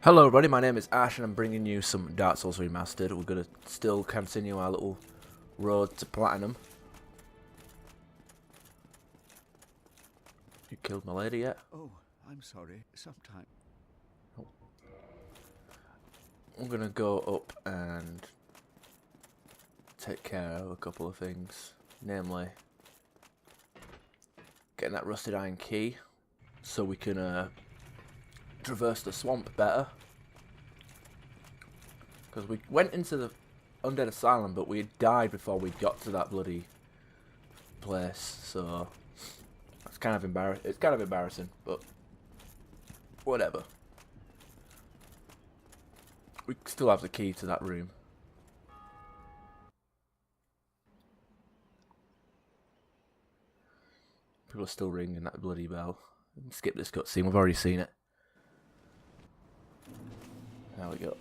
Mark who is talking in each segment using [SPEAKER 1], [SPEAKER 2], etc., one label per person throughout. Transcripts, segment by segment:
[SPEAKER 1] Hello everybody, my name is Ash and I'm bringing you some Dark Souls Remastered. We're going to still continue our little road to Platinum. You killed my lady yet?
[SPEAKER 2] Oh, I'm sorry. Sometime.
[SPEAKER 1] Oh. I'm going to go up and take care of a couple of things. Namely, getting that rusted iron key so we can traverse the swamp better. Because we went into the Undead Asylum, but we had died before we got to that bloody place, so it's kind of embarrassing, but whatever. We still have the key to that room. People are still ringing that bloody bell. Skip this cutscene, we've already seen it. There we go.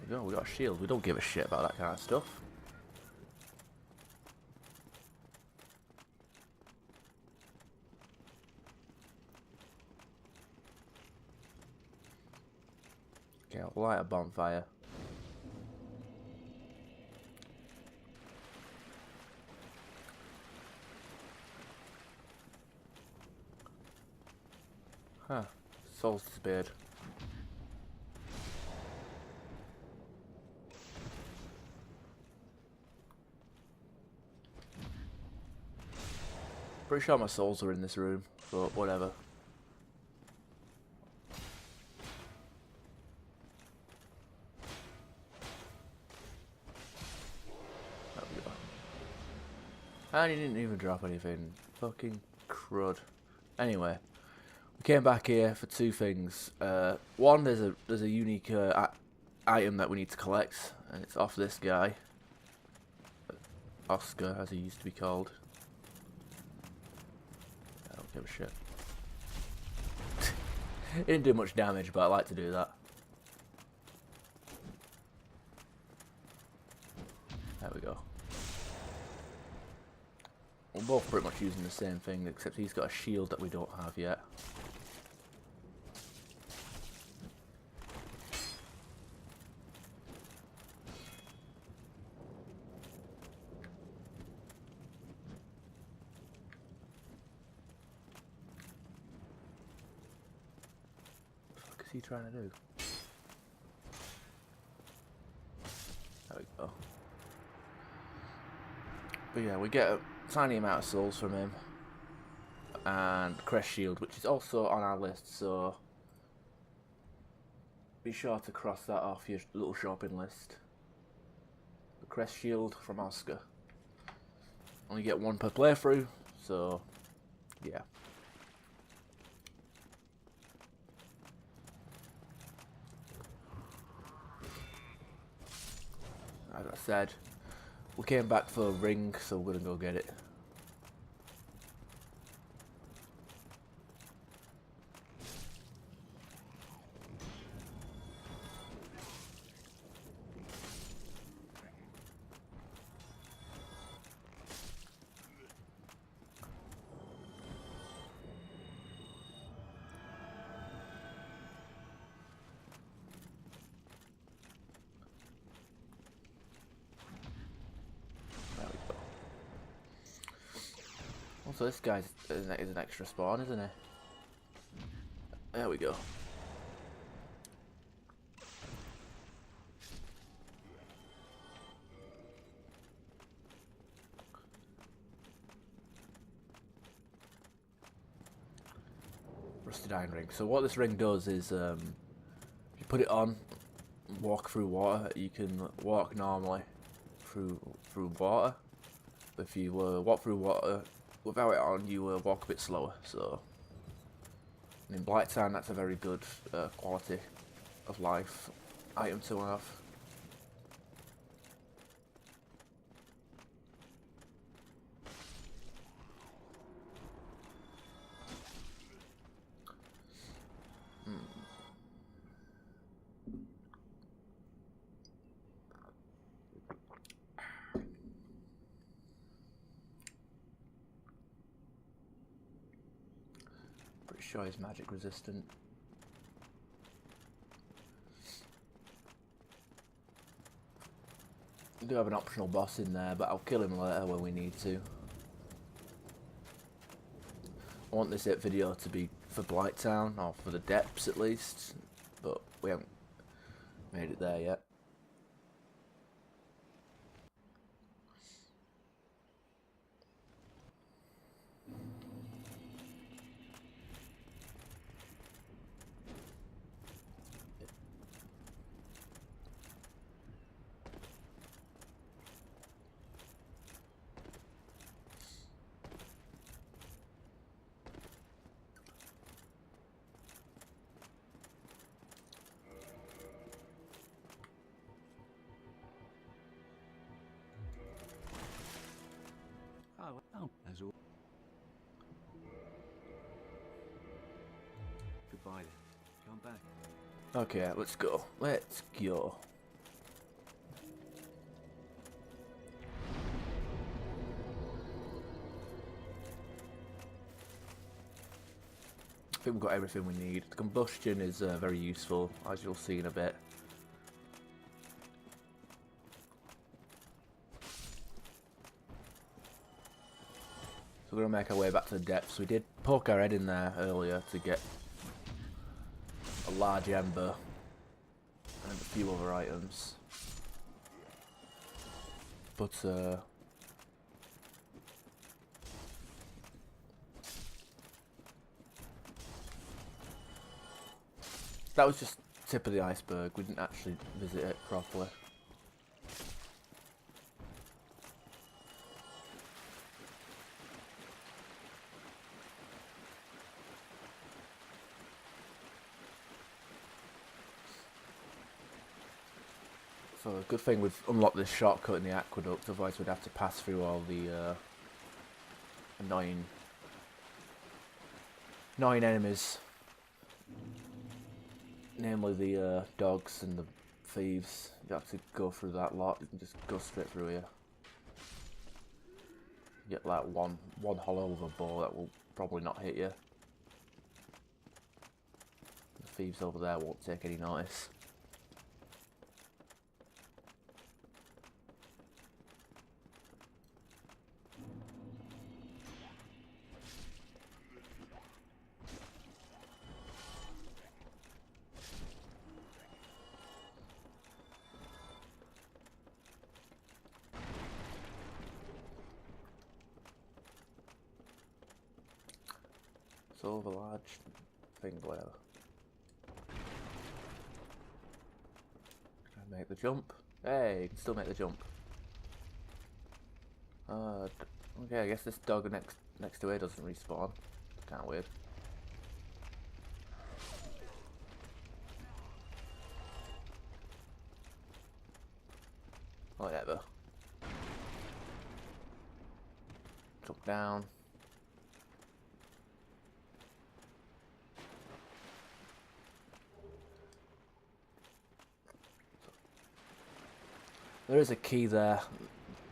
[SPEAKER 1] There we go, we got a shield. We don't give a shit about that kind of stuff. Okay, I'll light a bonfire. Huh, soul's disappeared. Pretty sure my souls are in this room, but whatever. There we go. And he didn't even drop anything. Fucking crud. Anyway, we came back here for two things. One, there's a unique item that we need to collect, and it's off this guy, Oscar, as he used to be called. I don't give a shit. It didn't do much damage, but I like to do that. There we go. We're both pretty much using the same thing, except he's got a shield that we don't have yet. What is he trying to do? There we go. But yeah, we get a tiny amount of souls from him. And Crest shield, which is also on our list, so be sure to cross that off your little shopping list. The Crest shield from Oscar. Only get one per playthrough, so yeah. As I said, we came back for a ring, so we're gonna go get it. Also, this guy's is an extra spawn, isn't he? There we go. Rusted iron ring. So what this ring does is, if you put it on, walk through water, you can walk normally through water. But if you walk through water without it on, you walk a bit slower. So, and in Blight Time, that's a very good quality of life item to have. sure he's magic resistant. We do have an optional boss in there, but I'll kill him later when we need to. I want this video to be for Blighttown, or for the depths at least, but we haven't made it there yet.
[SPEAKER 2] Oh, as all. Goodbye then. Come back.
[SPEAKER 1] Okay, let's go. Let's go. I think we've got everything we need. The combustion is very useful, as you'll see in a bit. So we're going to make our way back to the depths. We did poke our head in there earlier to get a large ember and a few other items. But that was just tip of the iceberg. We didn't actually visit it properly. So a good thing we've unlocked this shortcut in the aqueduct, otherwise we'd have to pass through all the annoying enemies. Namely the dogs and the thieves. You have to go through that lot. You can just go straight through here. You get like one hollow with a bow that will probably not hit you. The thieves over there won't take any notice. Silver large thing, whatever. Can I make the jump? Hey, you can still make the jump. Okay, I guess this dog next to it doesn't respawn. Kind of weird. Whatever. Jump down. There is a key there,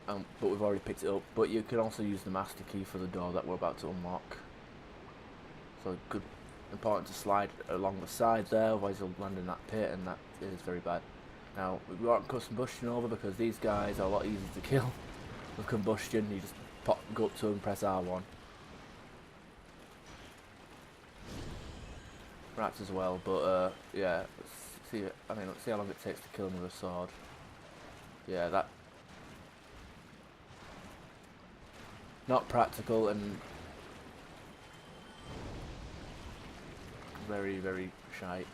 [SPEAKER 1] but we've already picked it up. But you can also use the master key for the door that we're about to unlock. So good, important to slide along the side there, otherwise you'll land in that pit, and that is very bad. Now we brought combustion over because these guys are a lot easier to kill with combustion. You just go up to them, press R1. Rats as well, but yeah. Let's see how long it takes to kill them with a sword. Yeah, that not practical and very, very shite.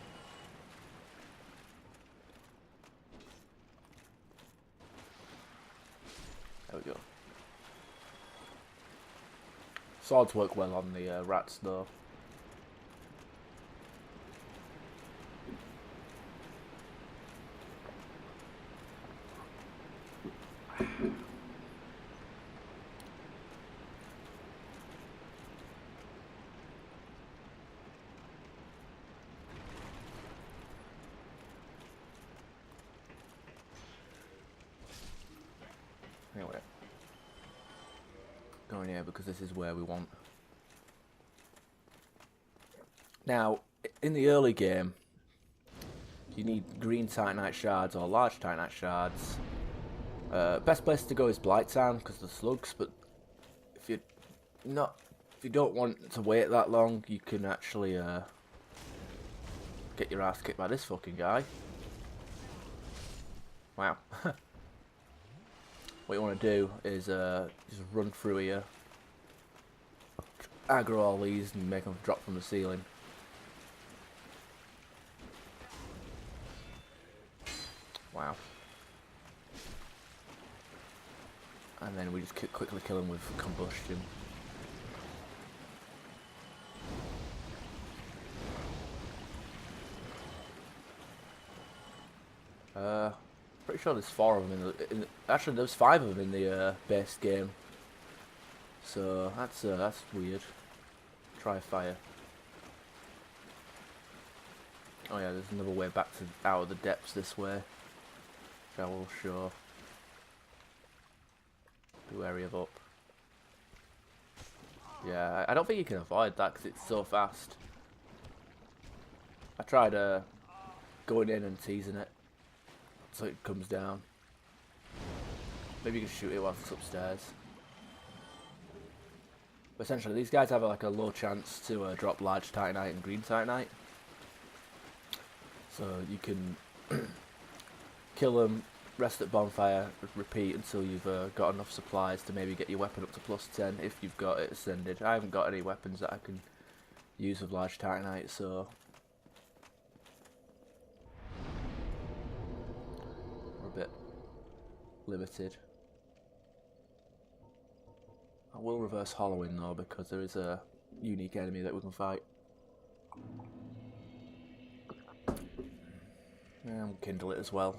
[SPEAKER 1] There we go. Swords work well on the rats though. Anyway, going here because this is where we want. Now, in the early game, you need green Titanite shards or large Titanite shards. Best place to go is Blighttown because of the slugs, but if you don't want to wait that long, you can actually get your ass kicked by this fucking guy. Wow. What you want to do is just run through here, aggro all these and make them drop from the ceiling. Wow. And then we just quickly kill him with combustion. Pretty sure there's 4 of them actually there's 5 of them in the base game. So that's weird. Try fire. Oh yeah, there's another way back to out of the depths this way. Which I will show. Be wary of up. Yeah, I don't think you can avoid that because it's so fast. I tried going in and teasing it so it comes down. Maybe you can shoot it whilst it's upstairs. But essentially, these guys have like a low chance to drop large Titanite and green Titanite. So you can kill them, rest at bonfire, repeat until you've got enough supplies to maybe get your weapon up to +10 if you've got it ascended. I haven't got any weapons that I can use with large Titanite, so we're a bit limited. I will reverse hollowing though because there is a unique enemy that we can fight. And kindle it as well.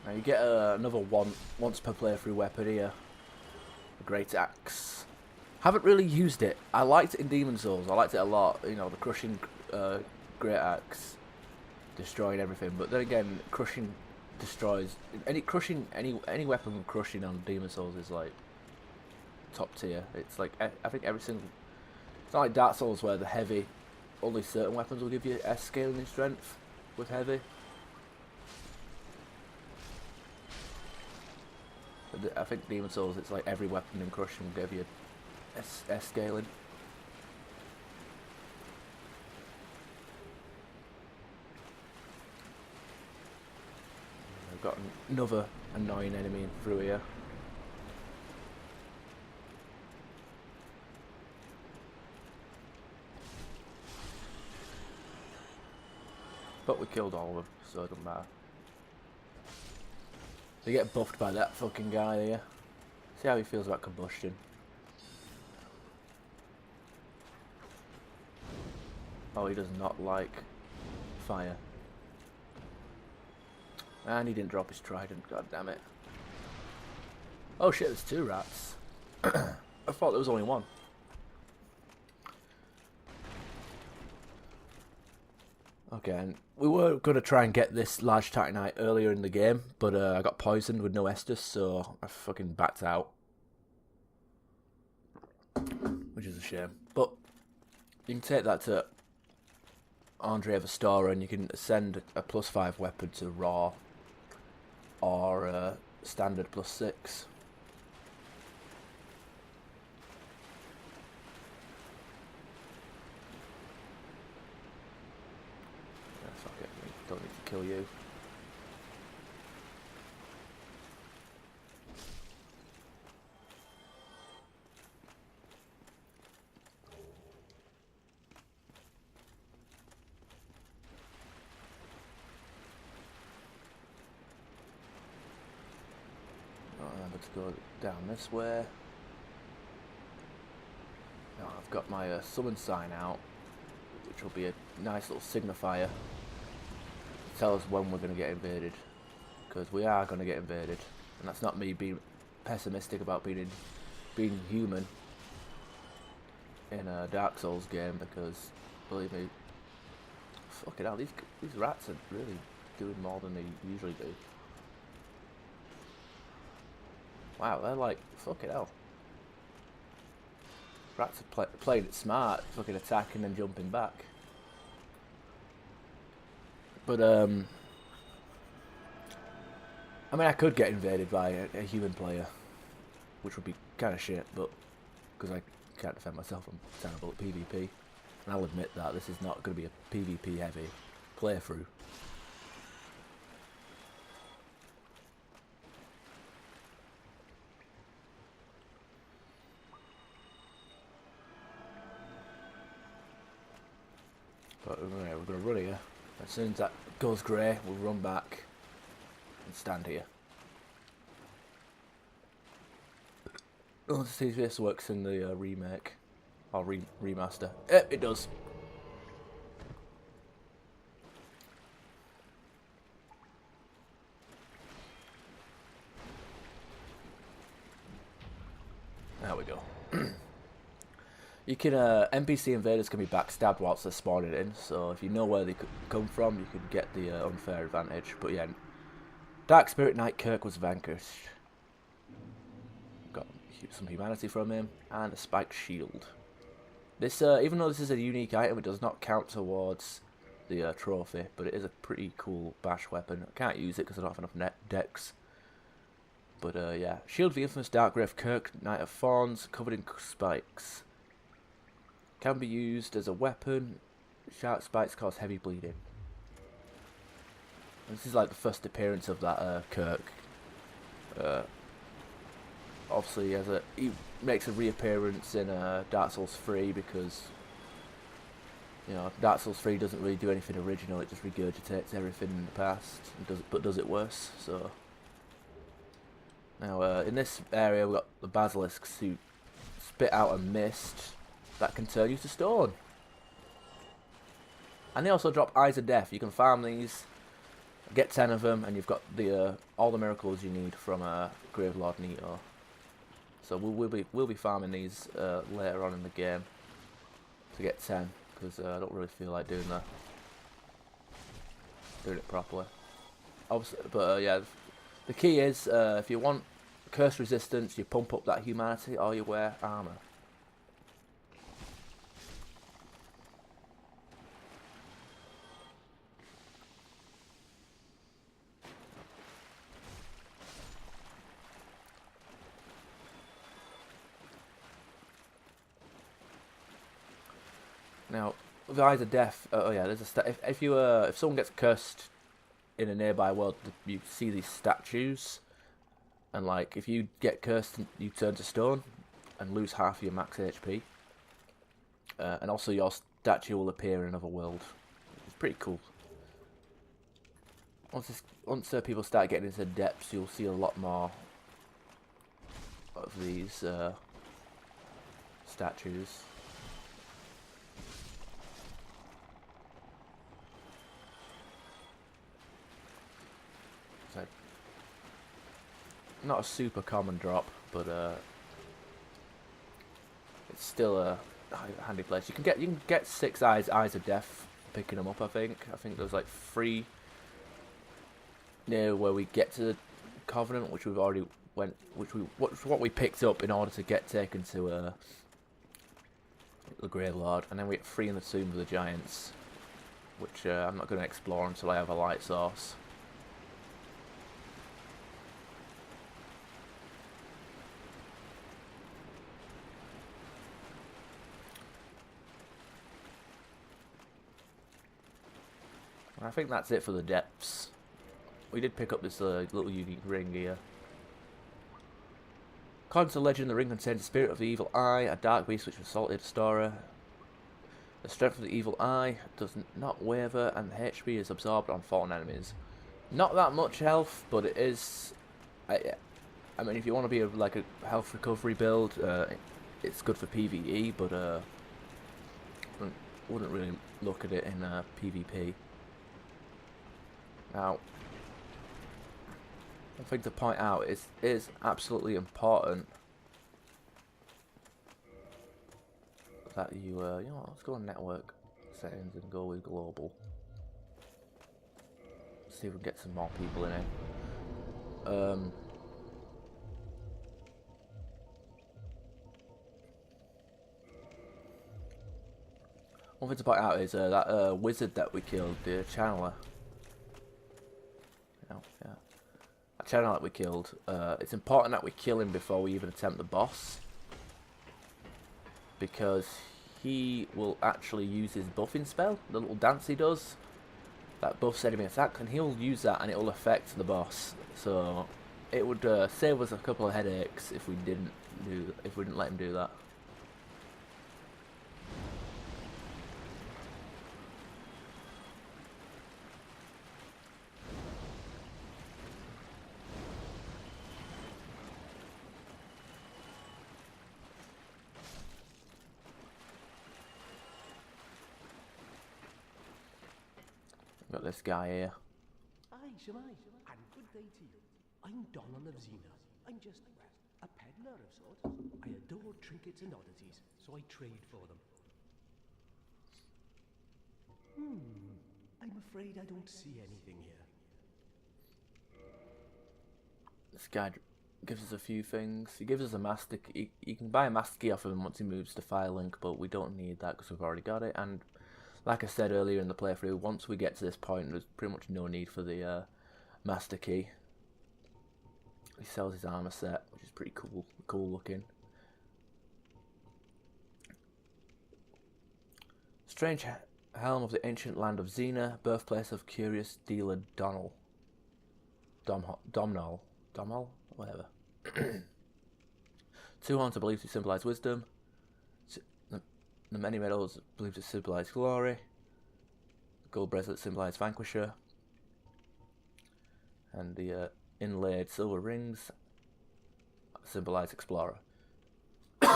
[SPEAKER 1] Now you get another once per playthrough weapon here, the Greataxe. Haven't really used it. I liked it in Demon Souls. I liked it a lot. You know, the crushing Greataxe, destroying everything. But then again, crushing destroys any weapon with crushing on Demon Souls is like top tier. It's like I think every single. It's not like Dark Souls where the heavy, only certain weapons will give you S scaling in strength with heavy. I think Demon Souls, it's like every weapon in crushing will give you S scaling. I've got another annoying enemy through here. But we killed all of them, so it doesn't matter. They get buffed by that fucking guy here. See how he feels about combustion. Oh, he does not like fire. And he didn't drop his trident, god damn it. Oh shit, there's 2 rats. I thought there was only 1. Okay, and we were going to try and get this large Titanite earlier in the game, but I got poisoned with no Estus, so I fucking backed out. Which is a shame. But you can take that to Andre of Astora and you can send a +5 weapon to Raw or standard +6. Fuck it, don't need to kill you. go down this way. Now I've got my summon sign out, which will be a nice little signifier to tell us when we're going to get invaded, because we are going to get invaded, and that's not me being pessimistic about being human in a Dark Souls game, because believe me, fucking hell, these rats are really doing more than they usually do. Wow, they're like, fucking hell. Rats are playing it smart, fucking attacking and jumping back. But, I mean, I could get invaded by a human player, which would be kind of shit, but, because I can't defend myself, I'm terrible at PvP. And I'll admit that this is not going to be a PvP heavy playthrough. But we're going to run here. As soon as that goes grey, we'll run back and stand here. Let's see if this works in the remake or remaster. It does. There we go. You can, NPC invaders can be backstabbed whilst they're spawning in, so if you know where they come from, you can get the unfair advantage. But yeah, Dark Spirit Knight Kirk was vanquished. Got some humanity from him, and a spiked shield. This, even though this is a unique item, it does not count towards the trophy, but it is a pretty cool bash weapon. I can't use it because I don't have enough dex. But yeah, shield of the infamous Darkgrave Kirk, Knight of Thorns, covered in spikes. Can be used as a weapon. Sharp spikes cause heavy bleeding. And this is like the first appearance of that Kirk. Obviously, he makes a reappearance in Dark Souls 3 because, you know, Dark Souls 3 doesn't really do anything original. It just regurgitates everything in the past, and does it worse. So now in this area we've got the basilisks who spit out a mist that can turn you to stone. And they also drop Eyes of Death. You can farm these, get 10 of them, and you've got the all the miracles you need from Gravelord Nito. So we'll be farming these later on in the game to get 10, because I don't really feel like doing it properly. Obviously, but yeah, the key is if you want curse resistance, you pump up that humanity or you wear armor. Now, with the Eyes of Death, oh yeah, there's a if someone gets cursed in a nearby world, you see these statues, and like if you get cursed, you turn to stone and lose half of your max HP, and also your statue will appear in another world. It's pretty cool. Once people start getting into the depths, you'll see a lot more of these statues. Not a super common drop, but it's still a handy place. You can get 6 eyes of death picking them up. I think there's like 3 near where we get to the Covenant, which we've already what we picked up in order to get taken to the Gravelord, and then we get 3 in the Tomb of the Giants, which I'm not going to explore until I have a light source. I think that's it for the depths. We did pick up this little unique ring here. According to legend, the ring contains the spirit of the evil eye, a dark beast which assaulted Stora. The strength of the evil eye does not waver, and the HP is absorbed on fallen enemies. Not that much health, but it is. I mean, if you want to be like a health recovery build, it's good for PvE, but wouldn't really look at it in PvP. Now, one thing to point out is absolutely important that you you know, let's go on network settings and go with global. See if we can get some more people in it. One thing to point out is that wizard that we killed, the channeler. Yeah. That channeler that we killed. It's important that we kill him before we even attempt the boss, because he will actually use his buffing spell, the little dance he does. That buffs enemy attack, and he'll use that, and it will affect the boss. So it would save us a couple of headaches if we didn't let him do that. Got this guy here.
[SPEAKER 3] Aye, Shemai, and good day to you. I'm Donald of Xena. I'm just a peddler of sorts. I adore trinkets and oddities, so I trade for them. I'm afraid I don't see anything here.
[SPEAKER 1] This guy gives us a few things. He gives us a master key. You can buy a master key off of him once he moves to Firelink, but we don't need that because we've already got it. And like I said earlier in the playthrough, once we get to this point, there's pretty much no need for the master key. He sells his armor set, which is pretty cool looking. Strange helm of the ancient land of Xena, birthplace of curious dealer Domhnall, whatever. Two horns are believed to symbolize wisdom. The many medals believed to symbolize glory. The gold bracelet symbolizes vanquisher. And the inlaid silver rings symbolize explorer. It's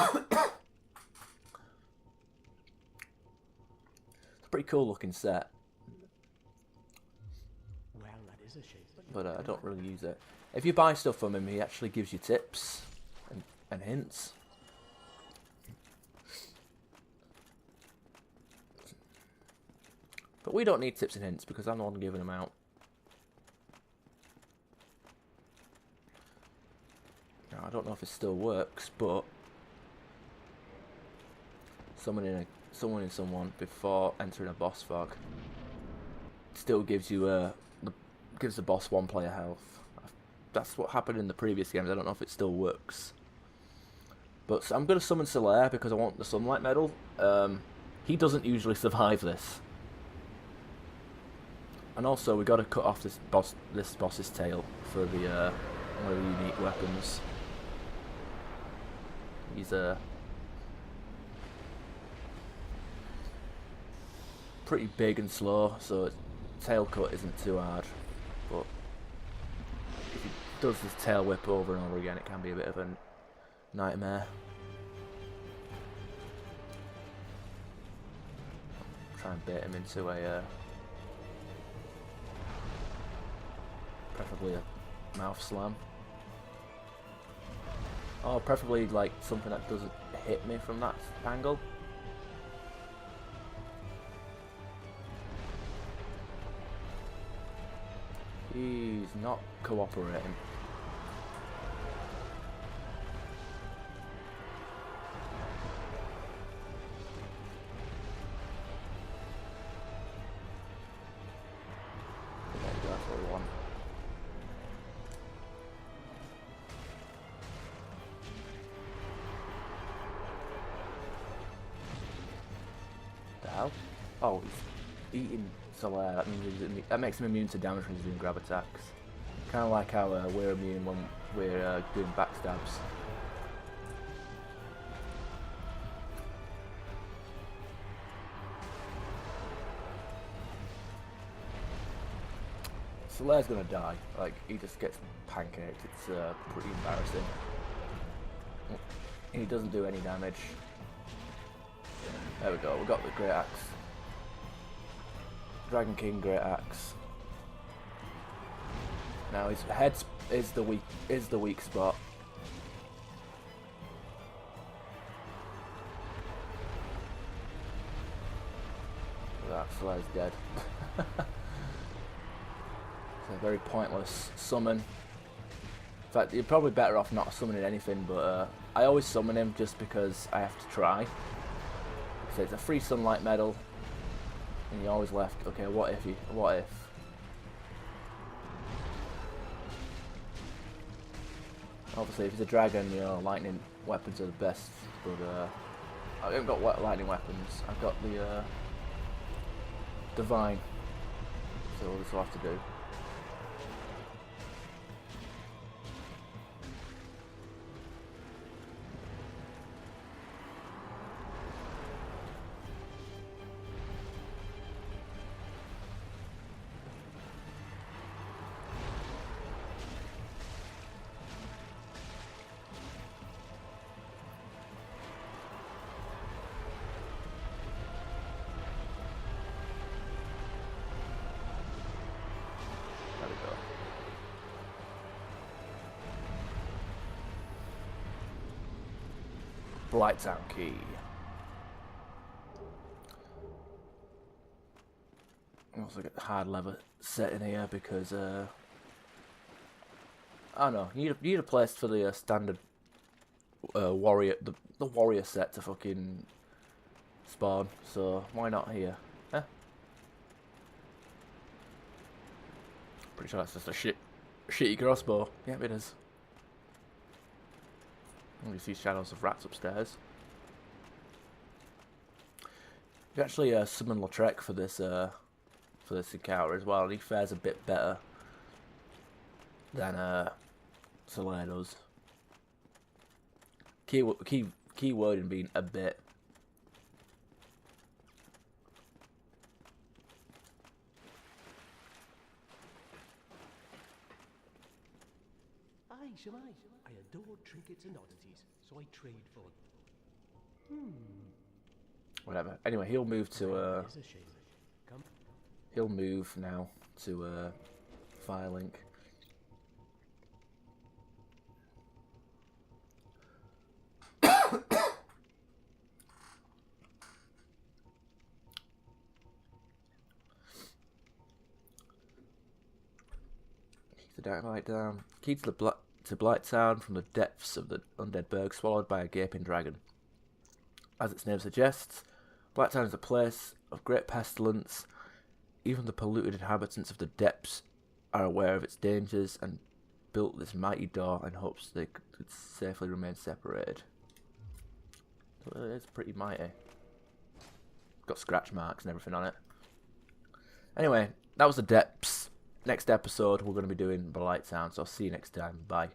[SPEAKER 1] a pretty cool looking set.
[SPEAKER 3] Well, that is a shame.
[SPEAKER 1] But I don't really use it. If you buy stuff from him, he actually gives you tips and hints. But we don't need tips and hints because I'm the one giving them out. Now, I don't know if it still works, but summoning someone before entering a boss fog still gives you gives the boss one player health. That's what happened in the previous games. I don't know if it still works. But so I'm going to summon Solaire because I want the Sunlight Medal. He doesn't usually survive this. And also, we got to cut off this boss's tail for the one of the unique weapons. He's pretty big and slow, so tail cut isn't too hard. But if he does this tail whip over and over again, it can be a bit of a nightmare. Try and bait him into a preferably a mouth slam. Oh, preferably like something that doesn't hit me from that angle. He's not cooperating. That's what we want. The hell? Oh, he's eating Solaire. That means that makes him immune to damage when he's doing grab attacks. Kind of like how we're immune when we're doing backstabs. Solaire's gonna die. Like, he just gets pancaked. It's pretty embarrassing. He doesn't do any damage. There we go. We got the Greataxe. Dragon King Greataxe. Now his head is the weak spot. That Solaire's dead. It's a very pointless summon. In fact, you're probably better off not summoning anything, but I always summon him just because I have to try. So it's a free sunlight medal, and you're always left, okay, what if? Obviously, if it's a dragon, you know, lightning weapons are the best, but I haven't got lightning weapons. I've got the divine, so this will have to do. Blighttown key. Also get the hard lever set in here because I don't know. You need a place for the standard warrior, the warrior set to fucking spawn. So why not here? Huh? Pretty sure that's just a shitty crossbow. Yep, it is. You see shadows of rats upstairs. You actually summon Lautrec for this encounter as well, and he fares a bit better than Solaire does. Key wording being a bit.
[SPEAKER 3] Aye, shall I adore trinkets and oddities, so I trade for them.
[SPEAKER 1] Whatever. Anyway, he'll move to
[SPEAKER 3] It's a shame. Come.
[SPEAKER 1] he'll move now to Firelink. Keep the dark light down. Key to the to Blighttown from the depths of the undead berg, swallowed by a gaping dragon. As its name suggests, Blighttown is a place of great pestilence. Even the polluted inhabitants of the depths are aware of its dangers and built this mighty door in hopes they could safely remain separated. So it's pretty mighty. Got scratch marks and everything on it. Anyway, that was the depths. Next episode, we're going to be doing Blighttown, so I'll see you next time. Bye.